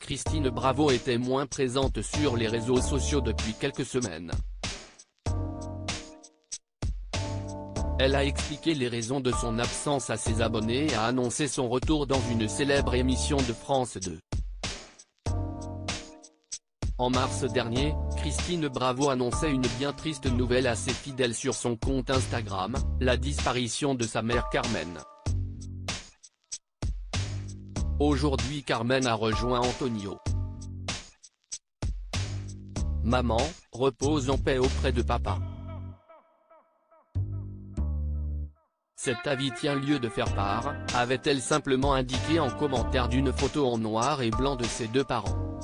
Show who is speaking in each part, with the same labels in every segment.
Speaker 1: Christine Bravo était moins présente sur les réseaux sociaux depuis quelques semaines. Elle a expliqué les raisons de son absence à ses abonnés et a annoncé son retour dans une célèbre émission de France 2. En mars dernier, Christine Bravo annonçait une bien triste nouvelle à ses fidèles sur son compte Instagram, la disparition de sa mère Carmen. Aujourd'hui Carmen a rejoint Antonio. Maman, repose en paix auprès de papa. Cet avis tient lieu de faire part, avait-elle simplement indiqué en commentaire d'une photo en noir et blanc de ses deux parents.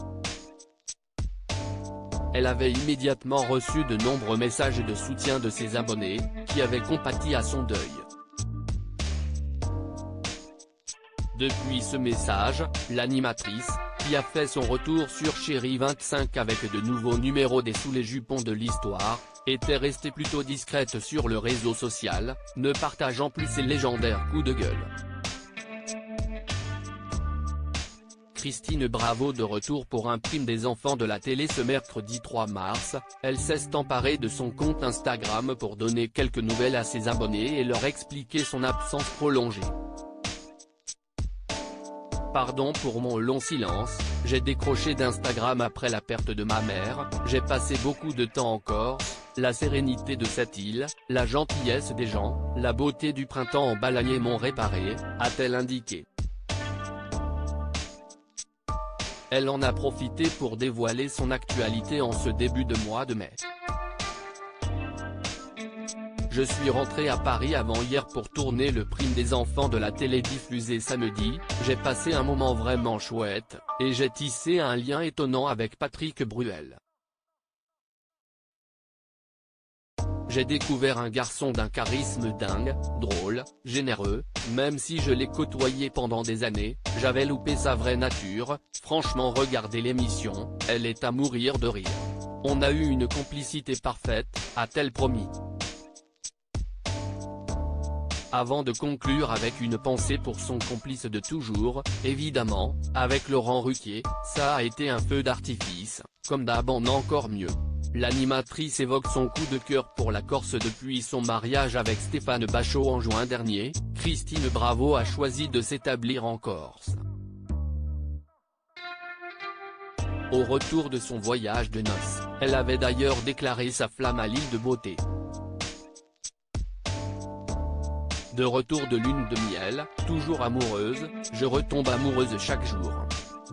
Speaker 1: Elle avait immédiatement reçu de nombreux messages de soutien de ses abonnés, qui avaient compati à son deuil. Depuis ce message, l'animatrice, qui a fait son retour sur Chérie 25 avec de nouveaux numéros des Sous les jupons de l'histoire, était restée plutôt discrète sur le réseau social, ne partageant plus ses légendaires coups de gueule. Christine Bravo de retour pour un prime des enfants de la télé ce mercredi 3 mars, elle s'est emparée de son compte Instagram pour donner quelques nouvelles à ses abonnés et leur expliquer son absence prolongée. Pardon pour mon long silence, j'ai décroché d'Instagram après la perte de ma mère, j'ai passé beaucoup de temps en Corse, la sérénité de cette île, la gentillesse des gens, la beauté du printemps en balagnés m'ont réparé, a-t-elle indiqué. Elle en a profité pour dévoiler son actualité en ce début de mois de mai. Je suis rentrée à Paris avant hier pour tourner le prime des enfants de la télé diffusé samedi, j'ai passé un moment vraiment chouette, et j'ai tissé un lien étonnant avec Patrick Bruel. J'ai découvert un garçon d'un charisme dingue, drôle, généreux, même si je l'ai côtoyé pendant des années, j'avais loupé sa vraie nature, franchement regardez l'émission, elle est à mourir de rire. On a eu une complicité parfaite, a-t-elle promis. Avant de conclure avec une pensée pour son complice de toujours, évidemment, avec Laurent Ruquier, ça a été un feu d'artifice, comme d'hab en encore mieux. L'animatrice évoque son coup de cœur pour la Corse depuis son mariage avec Stéphane Bachot en juin dernier, Christine Bravo a choisi de s'établir en Corse. Au retour de son voyage de noces, elle avait d'ailleurs déclaré sa flamme à l'île de beauté. De retour de lune de miel, toujours amoureuse, je retombe amoureuse chaque jour.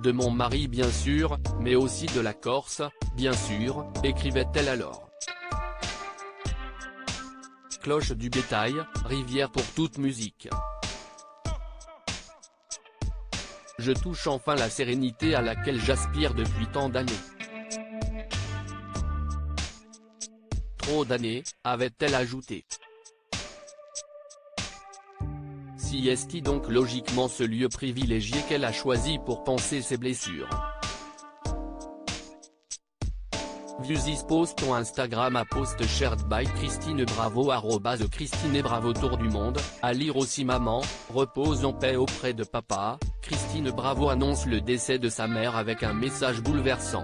Speaker 1: De mon mari bien sûr, mais aussi de la Corse, bien sûr, écrivait-elle alors. Cloche du bétail, rivière pour toute musique. Je touche enfin la sérénité à laquelle j'aspire depuis tant d'années. Trop d'années, avait-elle ajouté. Si est donc logiquement ce lieu privilégié qu'elle a choisi pour panser ses blessures. Views is post on Instagram a post shared by Christine Bravo @Christine Bravo Tour du monde, à lire aussi maman, repose en paix auprès de papa, Christine Bravo annonce le décès de sa mère avec un message bouleversant.